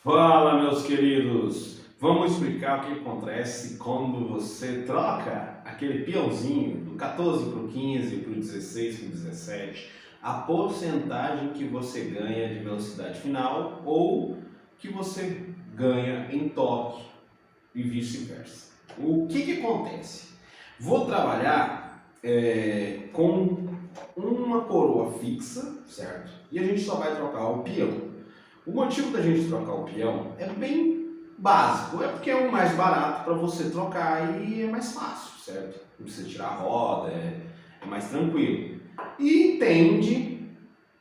Fala, meus queridos! Vamos explicar o que acontece quando você troca aquele peãozinho do 14 para o 15, para o 16 para o 17, a porcentagem que você ganha de velocidade final ou que você ganha em toque e vice-versa. O que acontece? Vou trabalhar com uma coroa fixa, certo? E a gente só vai trocar o peão. O motivo da gente trocar o peão é bem básico, é porque é o mais barato para você trocar e é mais fácil, certo? Não precisa tirar a roda, é mais tranquilo. E tende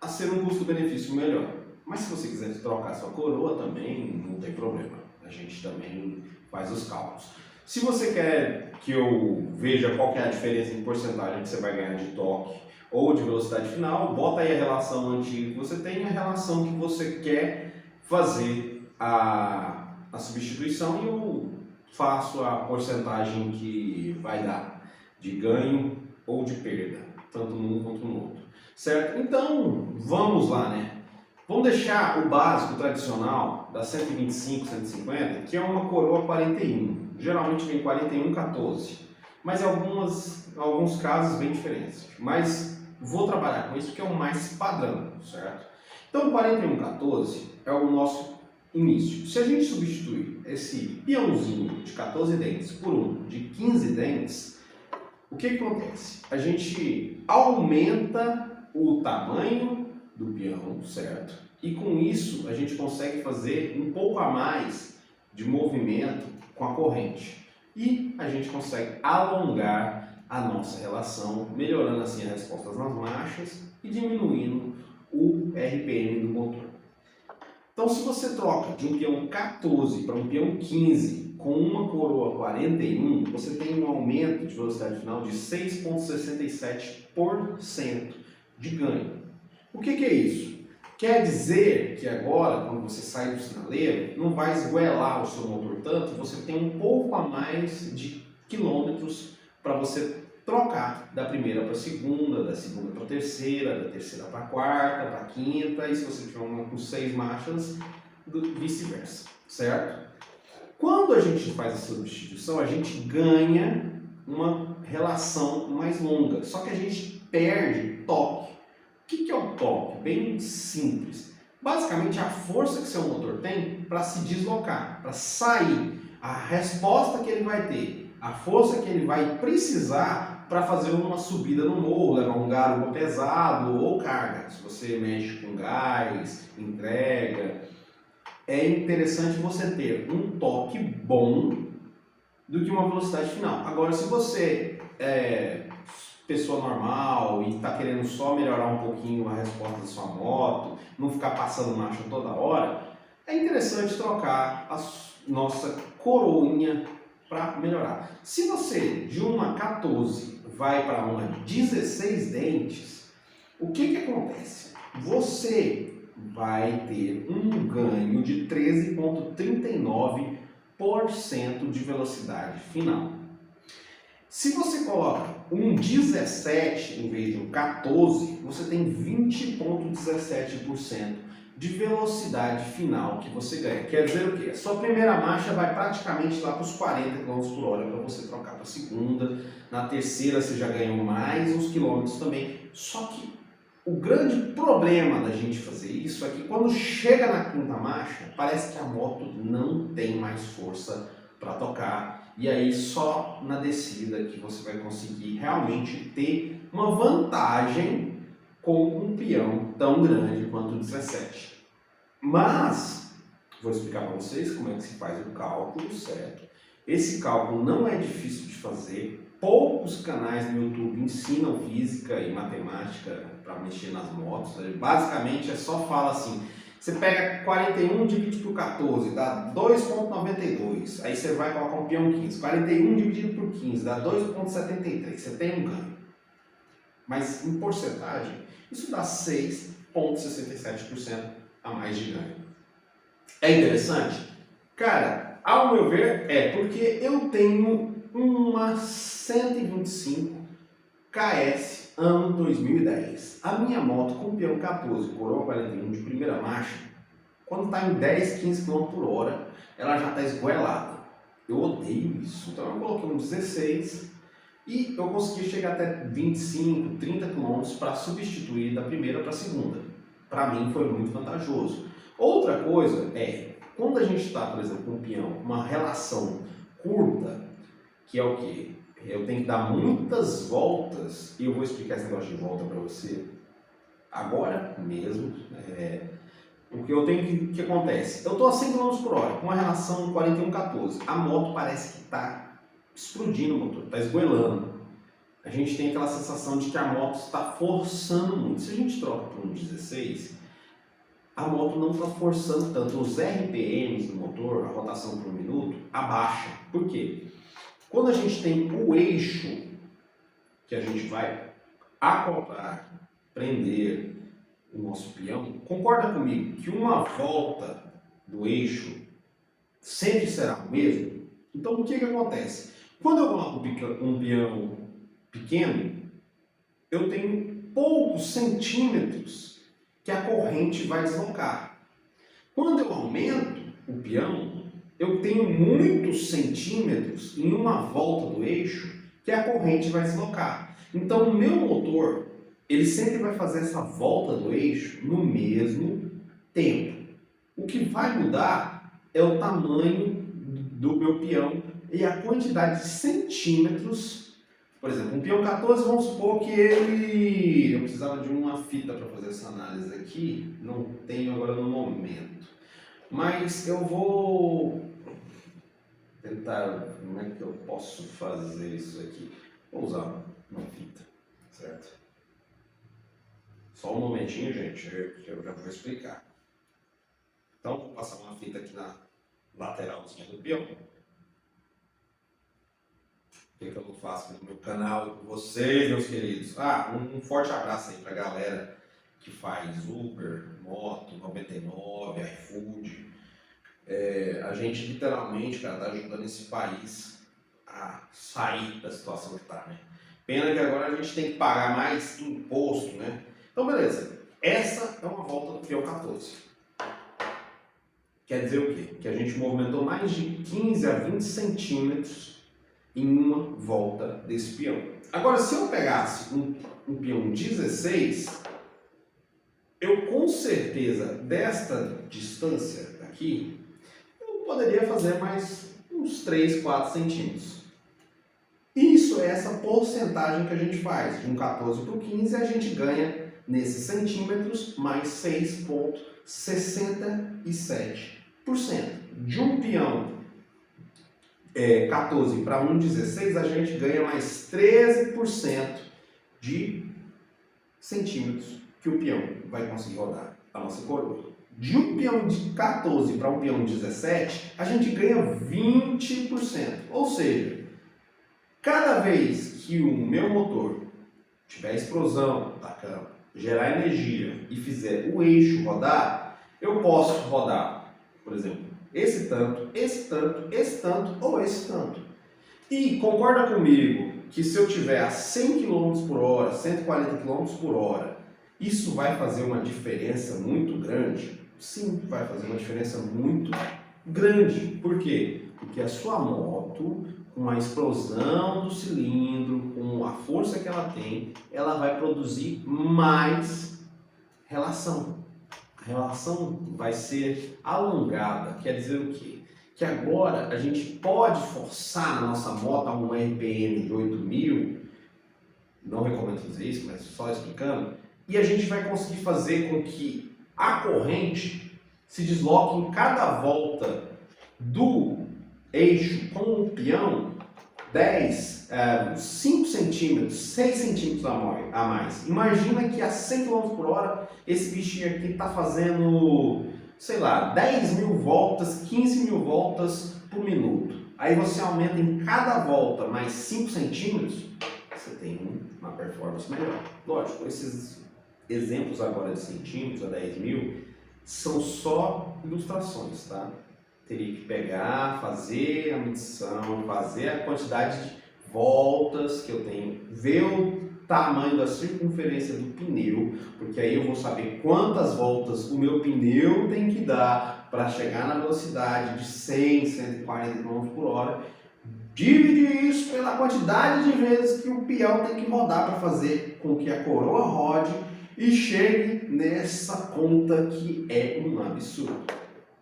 a ser um custo-benefício melhor. Mas se você quiser trocar sua coroa também, não tem problema. A gente também faz os cálculos. Se você quer que eu veja qual que é a diferença em porcentagem que você vai ganhar de toque ou de velocidade final, bota aí a relação antiga que você tem e a relação que você quer fazer a substituição e eu faço a porcentagem que vai dar de ganho ou de perda, tanto num quanto no outro. Certo? Então, vamos lá, né? Vamos deixar o básico tradicional da 125, 150, que é uma coroa 41. Geralmente vem 41, 14. Mas em alguns casos bem diferentes. Mas vou trabalhar com isso que é o mais padrão, certo? Então, o 41, 14 é o nosso início. Se a gente substituir esse peãozinho de 14 dentes por um de 15 dentes, o que acontece? A gente aumenta o tamanho do peão, certo? E com isso a gente consegue fazer um pouco a mais de movimento com a corrente. E a gente consegue alongar a nossa relação, melhorando assim as respostas nas marchas e diminuindo o RPM do motor. Então, se você troca de um peão 14 para um peão 15 com uma coroa 41, você tem um aumento de velocidade final de 6,67% de ganho. O que é isso? Quer dizer que agora, quando você sai do sinaleiro, não vai esgoelar o seu motor tanto, você tem um pouco a mais de quilômetros para você trocar da primeira para a segunda, da segunda para a terceira, da terceira para a quarta, para a quinta, e se você tiver uma com 6 marchas, vice-versa, certo? Quando a gente faz a substituição, a gente ganha uma relação mais longa, só que a gente perde toque. O que é o toque? Bem simples. Basicamente, a força que seu motor tem para se deslocar, para sair, a resposta que ele vai ter, a força que ele vai precisar para fazer uma subida no morro, levar um garupa pesado ou carga. Se você mexe com gás, entrega, é interessante você ter um toque bom do que uma velocidade final. Agora, se você é pessoa normal e está querendo só melhorar um pouquinho a resposta da sua moto, não ficar passando marcha toda hora, é interessante trocar a nossa coroinha para melhorar. Se você de uma 14 vai para uma 16 dentes, o que acontece? Você vai ter um ganho de 13,39% de velocidade final. Se você coloca um 17 em vez de um 14, você tem 20,17% de velocidade final que você ganha. Quer dizer o quê? A sua primeira marcha vai praticamente lá para os 40 km por hora para você trocar para a segunda. Na terceira você já ganhou mais uns quilômetros também. Só que o grande problema da gente fazer isso é que quando chega na quinta marcha, parece que a moto não tem mais força para tocar. E aí só na descida que você vai conseguir realmente ter uma vantagem com um peão tão grande quanto o 17. Mas, vou explicar para vocês como é que se faz o cálculo, certo? Esse cálculo não é difícil de fazer. Poucos canais no YouTube ensinam física e matemática para mexer nas motos. Basicamente é só fala assim, você pega 41 divide por 14, dá 2,92. Aí você vai colocar um peão 15. 41 dividido por 15 dá 2,73. Você tem um ganho. Mas em porcentagem, isso dá 6,67% a mais de ganho. É interessante? Cara, ao meu ver, porque eu tenho uma 125 KS ano 2010. A minha moto com peão 14, coroa 41 de primeira marcha, quando está em 10, 15 km por hora, ela já está esgoelada. Eu odeio isso. Então eu coloquei um 16 e eu consegui chegar até 25, 30 km para substituir da primeira para a segunda. Para mim foi muito vantajoso. Outra coisa é, quando a gente está, por exemplo, com um peão, uma relação curta, que é o quê? Eu tenho que dar muitas voltas, e eu vou explicar esse negócio de volta para você agora mesmo. O que eu tenho que acontece? Eu estou a 100 km por hora, com uma relação 41/14. A moto parece que está explodindo o motor, está esgoelando. A gente tem aquela sensação de que a moto está forçando muito. Se a gente troca para um 16, a moto não está forçando tanto. Os RPMs do motor, a rotação por minuto, abaixa. Por quê? Quando a gente tem o eixo que a gente vai acoplar, prender o nosso peão, concorda comigo que uma volta do eixo sempre será o mesmo? Então o que acontece? Quando eu coloco um peão pequeno, eu tenho poucos centímetros que a corrente vai deslocar. Quando eu aumento o peão, eu tenho muitos centímetros em uma volta do eixo que a corrente vai deslocar. Então o meu motor, ele sempre vai fazer essa volta do eixo no mesmo tempo. O que vai mudar é o tamanho do meu peão e a quantidade de centímetros. Por exemplo, um peão 14, vamos supor que eu precisava de uma fita para fazer essa análise aqui, não tenho agora no momento. Mas eu vou tentar, como é que eu posso fazer isso aqui? Vou usar uma fita, certo? Só um momentinho, gente, eu já vou explicar. Então, vou passar uma fita aqui na lateralzinha do peão. O que eu faço no meu canal com vocês, meus queridos? Um forte abraço aí pra galera que faz Uber, Moto, 99, iFood. A gente literalmente, cara, tá ajudando esse país a sair da situação que tá, né? Pena que agora a gente tem que pagar mais imposto, né? Então, beleza. Essa é uma volta do peão 14. Quer dizer o quê? Que a gente movimentou mais de 15 a 20 centímetros em uma volta desse peão. Agora, se eu pegasse um peão 16, eu com certeza, desta distância aqui, eu poderia fazer mais uns 3, 4 centímetros. Isso é essa porcentagem que a gente faz. De um 14 para o 15, a gente ganha nesses centímetros mais 6,67%. De um peão 14 para um 16, a gente ganha mais 13% de centímetros que o peão vai conseguir rodar a nossa coroa. De um peão de 14 para um peão de 17, a gente ganha 20%. Ou seja, cada vez que o meu motor tiver explosão da cama, gerar energia e fizer o eixo rodar, eu posso rodar, por exemplo, esse tanto, esse tanto, esse tanto ou esse tanto. E concorda comigo que se eu tiver a 100 km por hora, 140 km por hora, isso vai fazer uma diferença muito grande? Sim, vai fazer uma diferença muito grande. Por quê? Porque a sua moto, com a explosão do cilindro, com a força que ela tem, ela vai produzir mais relação. A relação vai ser alongada. Quer dizer o quê? Que agora a gente pode forçar a nossa moto a um RPM de 8.000, não recomendo fazer isso, mas só explicando, e a gente vai conseguir fazer com que a corrente se desloque em cada volta do eixo com o peão 5 centímetros, 6 centímetros a mais. Imagina que a 100 km por hora esse bichinho aqui está fazendo, sei lá, 10.000 voltas, 15.000 voltas por minuto. Aí você aumenta em cada volta mais 5 centímetros, você tem uma performance melhor. Lógico, esses exemplos agora de centímetros a 10.000 são só ilustrações, tá? Teria que pegar, fazer a medição, fazer a quantidade de voltas que eu tenho, ver tamanho da circunferência do pneu, porque aí eu vou saber quantas voltas o meu pneu tem que dar para chegar na velocidade de 100, 140 km por hora. Dividir isso pela quantidade de vezes que o peão tem que rodar para fazer com que a coroa rode e chegue nessa conta que é um absurdo.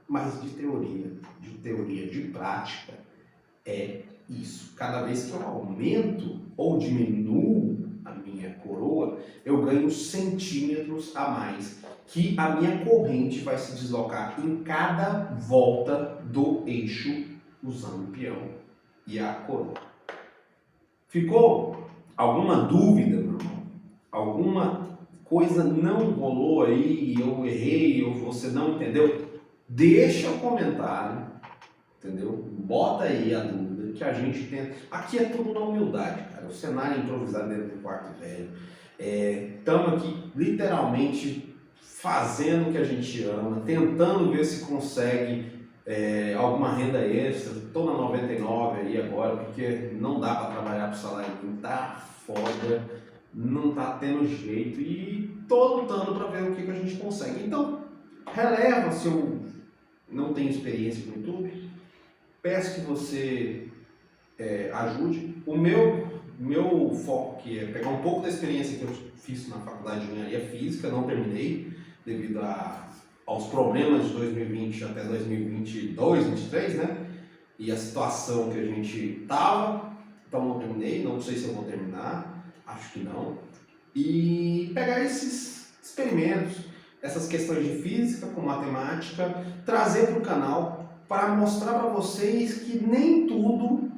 Mas de teoria, de prática, é isso. Cada vez que eu aumento ou diminuo a minha coroa, eu ganho centímetros a mais, que a minha corrente vai se deslocar em cada volta do eixo usando o peão e a coroa. Ficou alguma dúvida, meu irmão? Alguma coisa não rolou aí, eu errei, ou você não entendeu? Deixa o comentário, entendeu? Bota aí a dúvida que a gente tenta. Aqui é tudo na humildade, cara. O cenário é improvisado dentro do quarto velho. Estamos aqui literalmente fazendo o que a gente ama, tentando ver se consegue alguma renda extra. Estou na 99 aí agora, porque não dá para trabalhar para o salário mínimo, tá foda, não tá tendo jeito e tô lutando para ver o que a gente consegue. Então, releva se eu não tenho experiência com o YouTube, peço que você ajude. O meu foco que é pegar um pouco da experiência que eu fiz na faculdade de engenharia física, não terminei devido aos problemas de 2020 até 2022, 2023, né? E a situação que a gente tava, então não terminei, não sei se eu vou terminar, acho que não. E pegar esses experimentos, essas questões de física com matemática, trazer para o canal para mostrar para vocês que nem tudo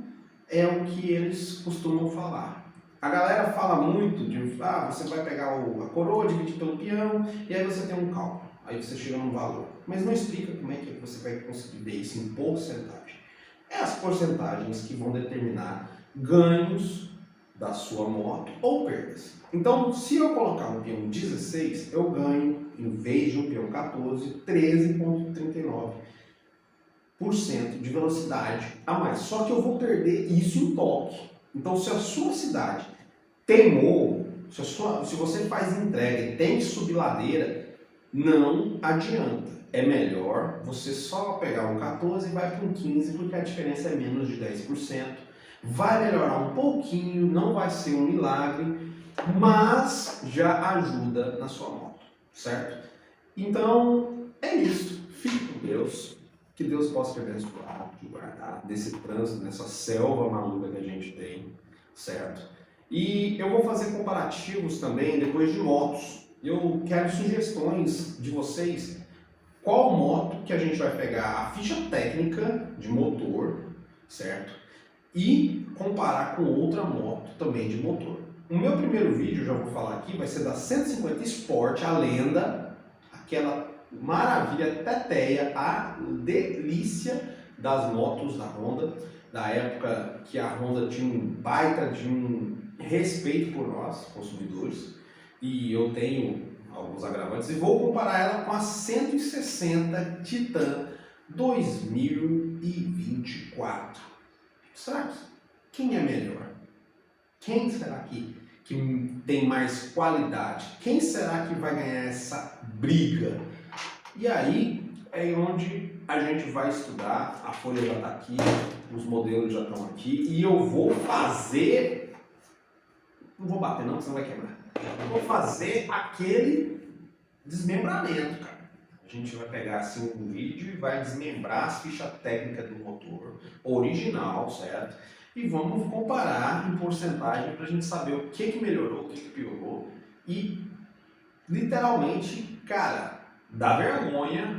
é o que eles costumam falar. A galera fala muito de você vai pegar a coroa, dividir pelo peão e aí você tem um cálculo, aí você chega num valor, mas não explica como é que você vai conseguir ver isso em porcentagem. É as porcentagens que vão determinar ganhos da sua moto ou perdas. Então, se eu colocar um peão 16, eu ganho, em vez de um peão 14, 13,39% de velocidade a mais. Só que eu vou perder isso em toque. Então, se a sua cidade teimou, se você faz entrega e tem que subir ladeira, não adianta. É melhor você só pegar um 14 e vai para um 15, porque a diferença é menos de 10%. Vai melhorar um pouquinho, não vai ser um milagre, mas já ajuda na sua moto, certo? Então, é isso. Fique com Deus. Que Deus possa te abençoar, te guardar desse trânsito, dessa selva maluca que a gente tem, certo? E eu vou fazer comparativos também depois de motos. Eu quero sugestões de vocês. Qual moto que a gente vai pegar a ficha técnica de motor, certo? E comparar com outra moto também de motor. O meu primeiro vídeo, já vou falar aqui, vai ser da 150 Sport, a lenda, aquela maravilha teteia, a delícia das motos da Honda, da época que a Honda tinha um baita de um respeito por nós, consumidores, e eu tenho alguns agravantes, e vou comparar ela com a 160 Titan 2024. Será que quem é melhor? Quem será que tem mais qualidade? Quem será que vai ganhar essa briga? E aí é onde a gente vai estudar, a folha já está aqui, os modelos já estão aqui, e eu vou fazer, não vou bater não, senão vai quebrar, eu vou fazer aquele desmembramento, cara. A gente vai pegar assim um vídeo e vai desmembrar as fichas técnicas do motor original, certo? E vamos comparar em porcentagem para a gente saber o que melhorou, o que piorou. E literalmente, cara, dá vergonha